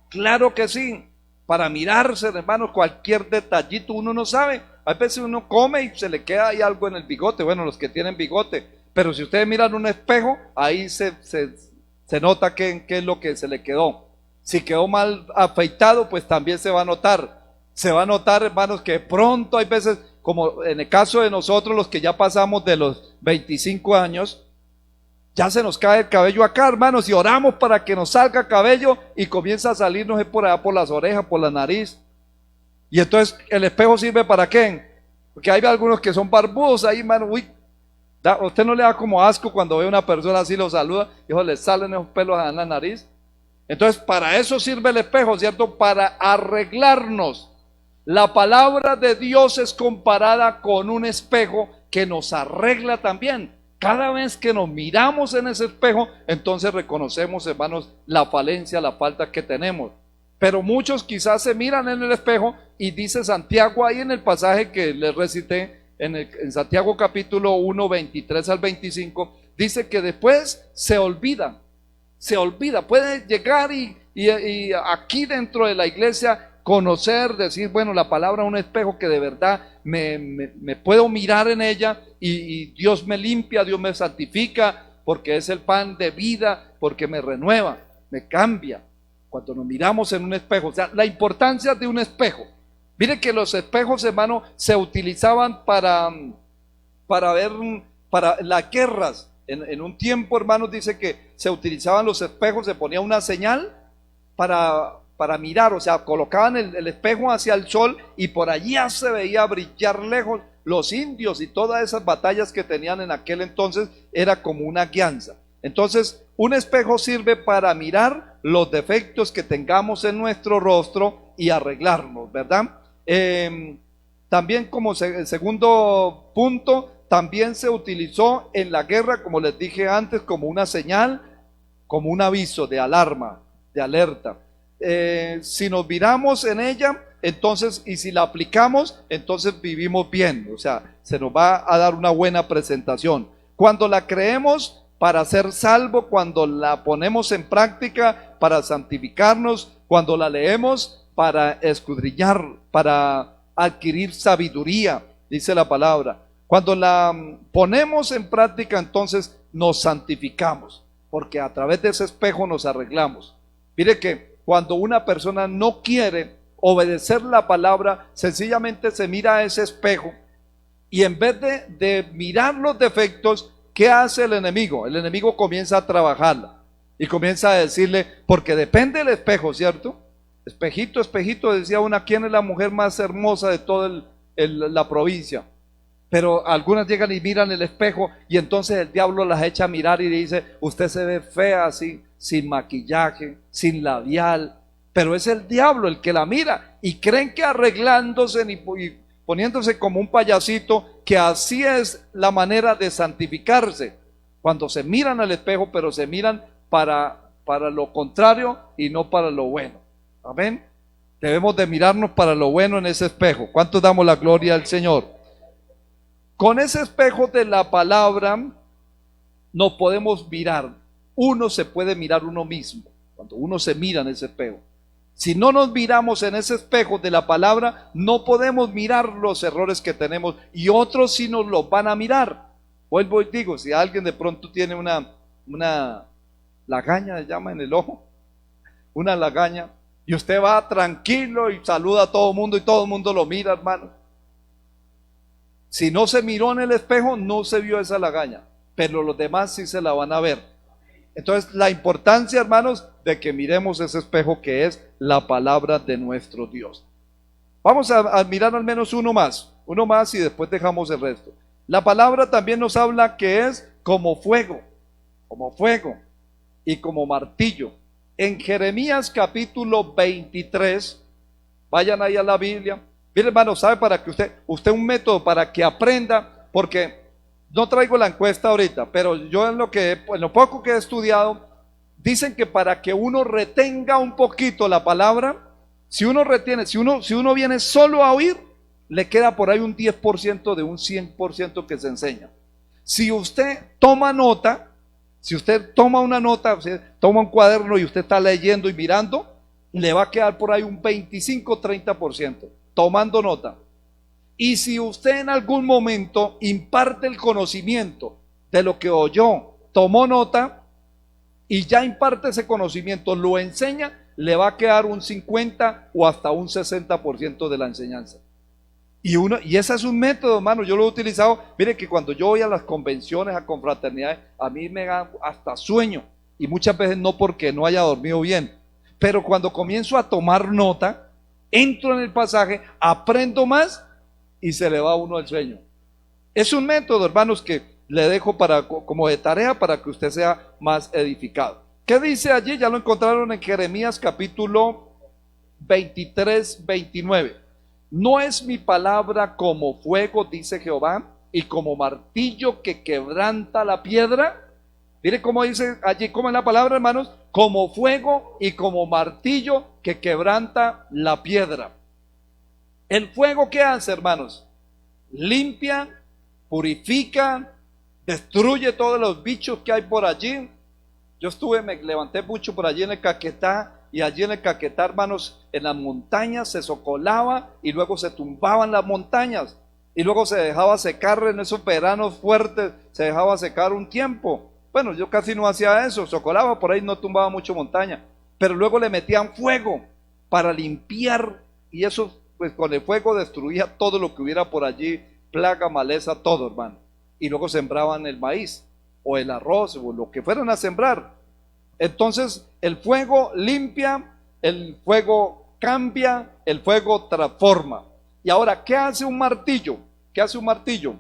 Claro que sí. Para mirarse, hermano, cualquier detallito uno no sabe. A veces uno come y se le queda ahí algo en el bigote. Bueno, los que tienen bigote. Pero si ustedes miran un espejo, ahí se nota qué es lo que se le quedó. Si quedó mal afeitado, pues también se va a notar. Se va a notar, hermanos, que pronto hay veces, como en el caso de nosotros, los que ya pasamos de los 25 años, ya se nos cae el cabello acá, hermanos, y oramos para que nos salga cabello y comienza a salirnos por allá, por las orejas, por la nariz. Y entonces, ¿el espejo sirve para qué? Porque hay algunos que son barbudos ahí, hermano. Uy, ¿usted no le da como asco cuando ve a una persona así, lo saluda, y le salen esos pelos en la nariz? Entonces, para eso sirve el espejo, ¿cierto? Para arreglarnos. La palabra de Dios es comparada con un espejo que nos arregla también. Cada vez que nos miramos en ese espejo, entonces reconocemos, hermanos, la falencia, la falta que tenemos. Pero muchos quizás se miran en el espejo y dice Santiago ahí en el pasaje que les recité, en Santiago capítulo 1, 23 al 25, dice que después se olvida, puede llegar y aquí dentro de la iglesia conocer, decir, bueno, la palabra un espejo que de verdad me puedo mirar en ella y Dios me limpia, Dios me santifica, porque es el pan de vida, porque me renueva, me cambia. Cuando nos miramos en un espejo, o sea, la importancia de un espejo. Mire que los espejos, hermano, se utilizaban para ver, para las guerras. En un tiempo, hermanos, dice que se utilizaban los espejos, se ponía una señal para mirar, o sea, colocaban el espejo hacia el sol y por allí ya se veía brillar lejos. Los indios y todas esas batallas que tenían en aquel entonces era como una guianza. Entonces, un espejo sirve para mirar los defectos que tengamos en nuestro rostro y arreglarnos, ¿verdad? También como segundo punto, también se utilizó en la guerra, como les dije antes, como una señal, como un aviso de alarma, de alerta. Si nos miramos en ella, entonces, y si la aplicamos, entonces vivimos bien, o sea, se nos va a dar una buena presentación. Cuando la creemos para ser salvo, cuando la ponemos en práctica para santificarnos, cuando la leemos para escudriñar, para adquirir sabiduría, dice la palabra. Cuando la ponemos en práctica, entonces nos santificamos, porque a través de ese espejo nos arreglamos. Mire que cuando una persona no quiere obedecer la palabra, sencillamente se mira a ese espejo y en vez de mirar los defectos, ¿qué hace el enemigo? El enemigo comienza a trabajarla y comienza a decirle, porque depende del espejo, ¿cierto? Espejito, espejito, decía una, ¿quién es la mujer más hermosa de toda la provincia? Pero algunas llegan y miran el espejo y entonces el diablo las echa a mirar y dice, usted se ve fea así, sin maquillaje, sin labial, pero es el diablo el que la mira y creen que arreglándose y poniéndose como un payasito, que así es la manera de santificarse, cuando se miran al espejo, pero se miran para lo contrario y no para lo bueno. Amén. Debemos de mirarnos para lo bueno en ese espejo. ¿Cuántos damos la gloria al Señor? Con ese espejo de la palabra nos podemos mirar. Uno se puede mirar uno mismo cuando uno se mira en ese espejo. Si no nos miramos en ese espejo de la palabra, no podemos mirar los errores que tenemos y otros sí nos los van a mirar. Vuelvo y digo, si alguien de pronto tiene una lagaña, se llama en el ojo, una lagaña, y usted va tranquilo y saluda a todo el mundo y todo el mundo lo mira, hermano. Si no se miró en el espejo, no se vio esa lagaña, pero los demás sí se la van a ver. Entonces, la importancia, hermanos, de que miremos ese espejo que es la palabra de nuestro Dios. Vamos a mirar al menos uno más y después dejamos el resto. La palabra también nos habla que es como fuego y como martillo. En Jeremías capítulo 23, vayan ahí a la Biblia. Mire, hermano, sabe, para que usted un método para que aprenda, porque no traigo la encuesta ahorita, pero yo en lo poco que he estudiado, dicen que para que uno retenga un poquito la palabra, si uno viene solo a oír, le queda por ahí un 10% de un 100% que se enseña. Si usted toma nota, si usted toma una nota, toma un cuaderno y usted está leyendo y mirando, le va a quedar por ahí un 25-30% tomando nota. Y si usted en algún momento imparte el conocimiento de lo que oyó, tomó nota y ya imparte ese conocimiento, lo enseña, le va a quedar un 50 o hasta un 60% de la enseñanza. Y ese es un método, hermano, yo lo he utilizado. Mire que cuando yo voy a las convenciones, a confraternidades, a mí me da hasta sueño, y muchas veces no porque no haya dormido bien, pero cuando comienzo a tomar nota, entro en el pasaje, aprendo más y se le va a uno el sueño. Es un método, hermanos, que le dejo como de tarea para que usted sea más edificado. ¿Qué dice allí? Ya lo encontraron en Jeremías capítulo 23, 29. No es mi palabra como fuego, dice Jehová, y como martillo que quebranta la piedra. Mire cómo dice allí, cómo es la palabra, hermanos, como fuego y como martillo que quebranta la piedra. El fuego, ¿qué hace, hermanos? Limpia, purifica, destruye todos los bichos que hay por allí. Me levanté mucho por allí en el Caquetá, y allí en el Caquetá, hermanos, en las montañas se socolaba y luego se tumbaban las montañas y luego se dejaba secar en esos veranos fuertes, se dejaba secar un tiempo. Bueno, yo casi no hacía eso, socolaba por ahí, no tumbaba mucho montaña, pero luego le metían fuego para limpiar, y eso pues con el fuego destruía todo lo que hubiera por allí, plaga, maleza, todo, hermano. Y luego sembraban el maíz o el arroz o lo que fueran a sembrar. Entonces el fuego limpia, el fuego cambia, el fuego transforma. Y ahora, ¿qué hace un martillo? ¿Qué hace un martillo?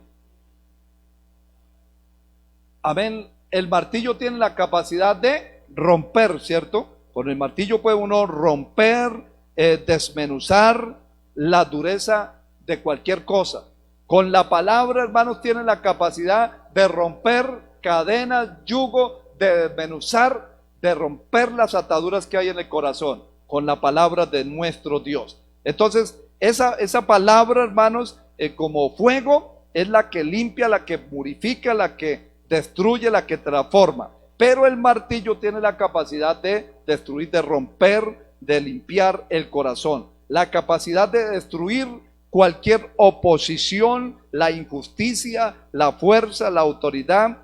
Amén. El martillo tiene la capacidad de romper, ¿cierto? Con el martillo puede uno romper, desmenuzar la dureza de cualquier cosa. Con la palabra, hermanos, tiene la capacidad de romper cadenas, yugo, de desmenuzar, de romper las ataduras que hay en el corazón, con la palabra de nuestro Dios. Entonces, esa palabra, hermanos, como fuego, es la que limpia, la que purifica, la que destruye, la que transforma. Pero el martillo tiene la capacidad de destruir, de romper, de limpiar el corazón. La capacidad de destruir cualquier oposición, la injusticia, la fuerza, la autoridad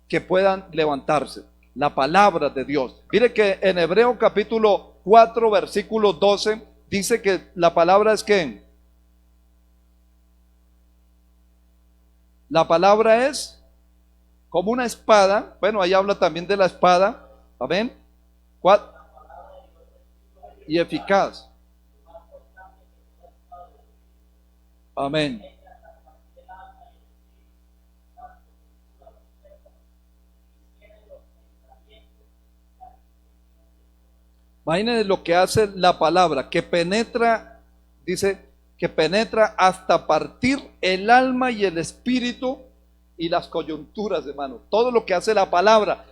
que puedan levantarse. La palabra de Dios. Mire que en Hebreo capítulo 4, versículo 12, dice que la palabra es que la palabra es como una espada. Bueno, ahí habla también de la espada. Amén. Y eficaz. Amén. Imagínense lo que hace la palabra, que penetra, dice, que penetra hasta partir el alma y el espíritu y las coyunturas, hermano. Todo lo que hace la palabra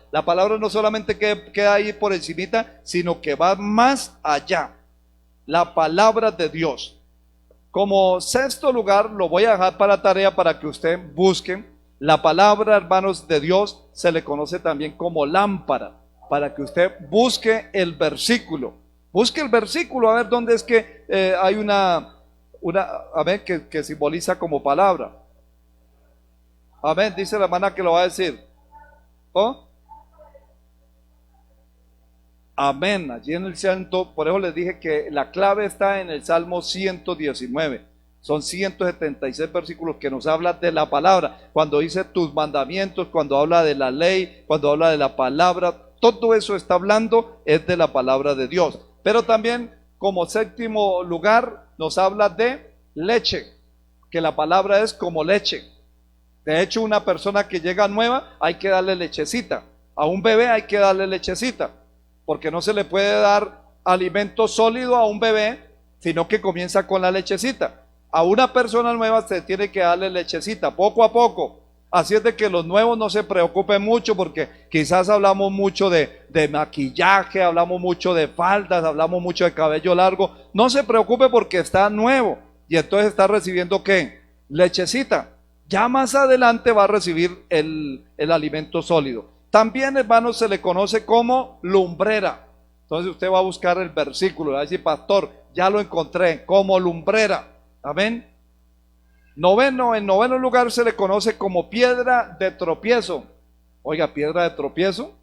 no solamente queda ahí por encimita, sino que va más allá. la palabra de Dios. Como sexto lugar, lo voy a dejar para tarea para que usted busque. La palabra, hermanos, de Dios se le conoce también como lámpara, para que usted busque el versículo. Busque el versículo, a ver dónde es que hay a ver, que simboliza como palabra. Amén, dice la hermana que lo va a decir. ¿Oh? Amén, allí en el santo, por eso les dije que la clave está en el Salmo 119. Son 176 versículos que nos habla de la palabra. Cuando dice tus mandamientos, cuando habla de la ley, cuando habla de la palabra, todo eso está hablando es de la palabra de Dios. Pero también como séptimo lugar nos habla de leche, que la palabra es como leche. De hecho, una persona que llega nueva hay que darle lechecita. A un bebé hay que darle lechecita, porque no se le puede dar alimento sólido a un bebé, sino que comienza con la lechecita. A una persona nueva se tiene que darle lechecita, poco a poco. Así es de que los nuevos no se preocupen mucho, porque quizás hablamos mucho de maquillaje, hablamos mucho de faldas, hablamos mucho de cabello largo. No se preocupe porque está nuevo y entonces está recibiendo ¿qué? Lechecita. Ya más adelante va a recibir el alimento sólido. También, hermanos, se le conoce como lumbrera. Entonces usted va a buscar el versículo, va a decir, pastor, ya lo encontré, como lumbrera. Amén. En noveno lugar se le conoce como piedra de tropiezo. Oiga, piedra de tropiezo,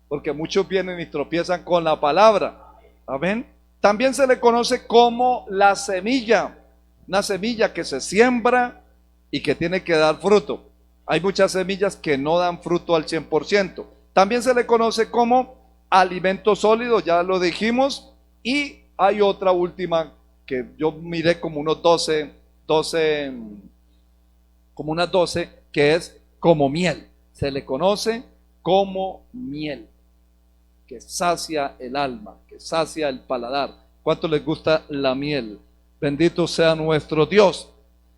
porque muchos vienen y tropiezan con la palabra. Amén. También se le conoce como la semilla, una semilla que se siembra y que tiene que dar fruto. Hay muchas semillas que no dan fruto al 100%. También se le conoce como alimento sólido, ya lo dijimos. Y hay otra última que yo miré como unos 12, como unas 12, que es como miel. Se le conoce como miel, que sacia el alma, que sacia el paladar. ¿Cuánto les gusta la miel? Bendito sea nuestro Dios.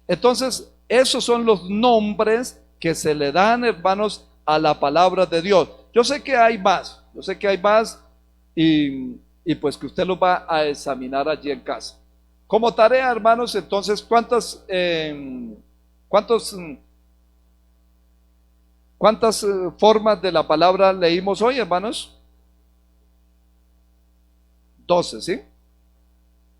Entonces, esos son los nombres que se le dan, hermanos, a la palabra de Dios. Yo sé que hay más, y pues que usted los va a examinar allí en casa. Como tarea, hermanos, entonces, ¿cuántas formas de la palabra leímos hoy, hermanos? 12, ¿sí?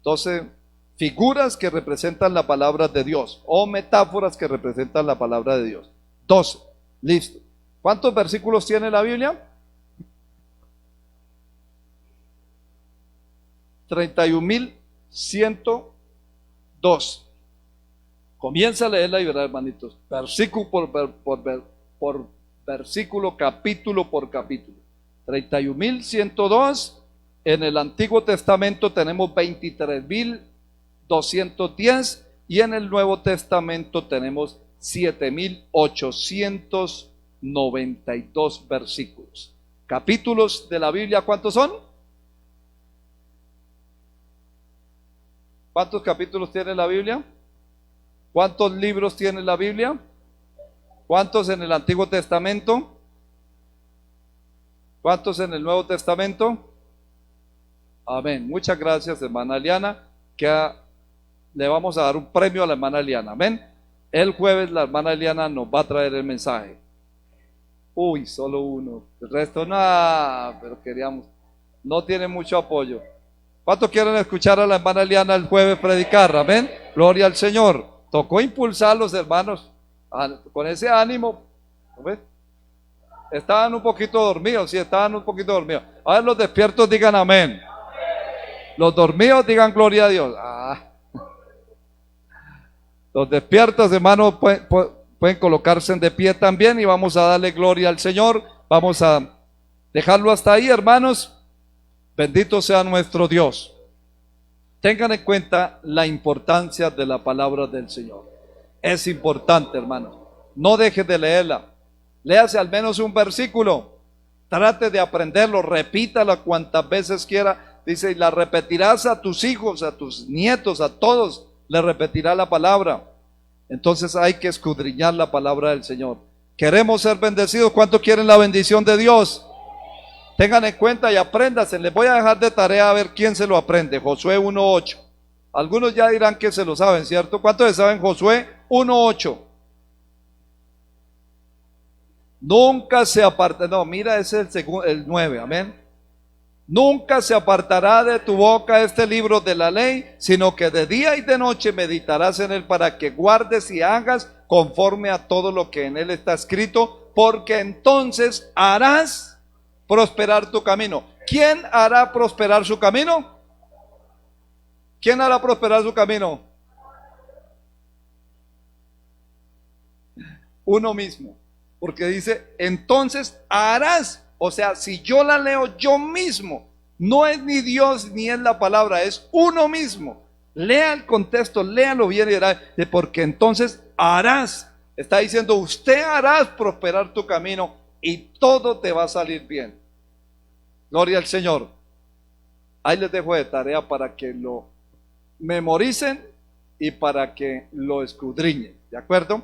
12 figuras que representan la palabra de Dios, o metáforas que representan la palabra de Dios. 12, listo. ¿Cuántos versículos tiene la Biblia? 31.102. Comienza a leerla y verá, hermanitos, versículo por versículo, capítulo por capítulo. 31.102. En el Antiguo Testamento tenemos 23.210 y en el Nuevo Testamento tenemos 7.892 versículos. Capítulos de la Biblia, ¿cuántos son? ¿Cuántos capítulos tiene la Biblia? ¿Cuántos libros tiene la Biblia? ¿Cuántos en el Antiguo Testamento? ¿Cuántos en el Nuevo Testamento? Amén. Muchas gracias, hermana Eliana, le vamos a dar un premio a la hermana Eliana. Amén. El jueves la hermana Eliana nos va a traer el mensaje. Uy, solo uno. El resto nada, pero queríamos. No tiene mucho apoyo. ¿Cuántos quieren escuchar a la hermana Eliana el jueves predicar? Amén. Gloria al Señor. Tocó impulsar los hermanos con ese ánimo. ¿Ves? Estaban un poquito dormidos, sí, estaban un poquito dormidos. A ver, los despiertos digan amén. Los dormidos digan gloria a Dios. Los despiertos, hermanos, pueden colocarse de pie también y vamos a darle gloria al Señor. Vamos a dejarlo hasta ahí, hermanos. Bendito sea nuestro Dios. Tengan en cuenta la importancia de la palabra del Señor. Es importante, hermanos. No deje de leerla. Léase al menos un versículo. Trate de aprenderlo. Repítala cuantas veces quiera. Dice, y la repetirás a tus hijos, a tus nietos, a todos. Le repetirá la palabra. Entonces hay que escudriñar la palabra del Señor. Queremos ser bendecidos. ¿Cuántos quieren la bendición de Dios? Tengan en cuenta y apréndanse. Les voy a dejar de tarea a ver quién se lo aprende. Josué 1:8. Algunos ya dirán que se lo saben, ¿cierto? ¿Cuántos saben Josué 1:8? Nunca se aparta, no, mira, ese es el 9, amén. Nunca se apartará de tu boca este libro de la ley, sino que de día y de noche meditarás en él para que guardes y hagas conforme a todo lo que en él está escrito, porque entonces harás prosperar tu camino. ¿Quién hará prosperar su camino? ¿Quién hará prosperar su camino? Uno mismo. Porque dice, entonces harás. O sea, si yo la leo yo mismo, no es ni Dios ni es la palabra, es uno mismo. Lea el contexto, léalo bien y dirá, porque entonces harás. Está diciendo, usted harás prosperar tu camino y todo te va a salir bien. Gloria al Señor. Ahí les dejo de tarea para que lo memoricen y para que lo escudriñen. ¿De acuerdo?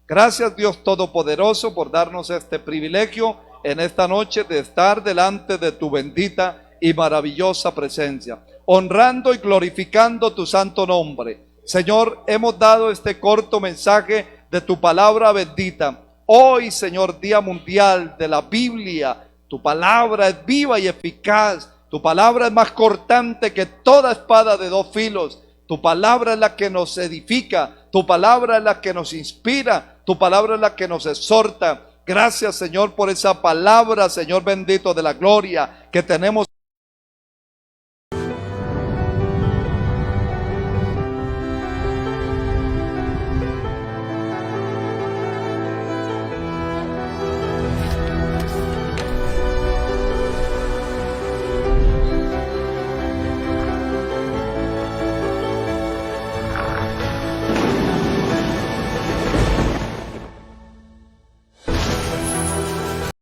Gracias Dios Todopoderoso por darnos este privilegio en esta noche de estar delante de tu bendita y maravillosa presencia, honrando y glorificando tu santo nombre. Señor, hemos dado este corto mensaje de tu palabra bendita. Hoy, Señor, Día Mundial de la Biblia, tu palabra es viva y eficaz. Tu palabra es más cortante que toda espada de dos filos. Tu palabra es la que nos edifica. Tu palabra es la que nos inspira. Tu palabra es la que nos exhorta. Gracias, Señor, por esa palabra, Señor bendito de la gloria que tenemos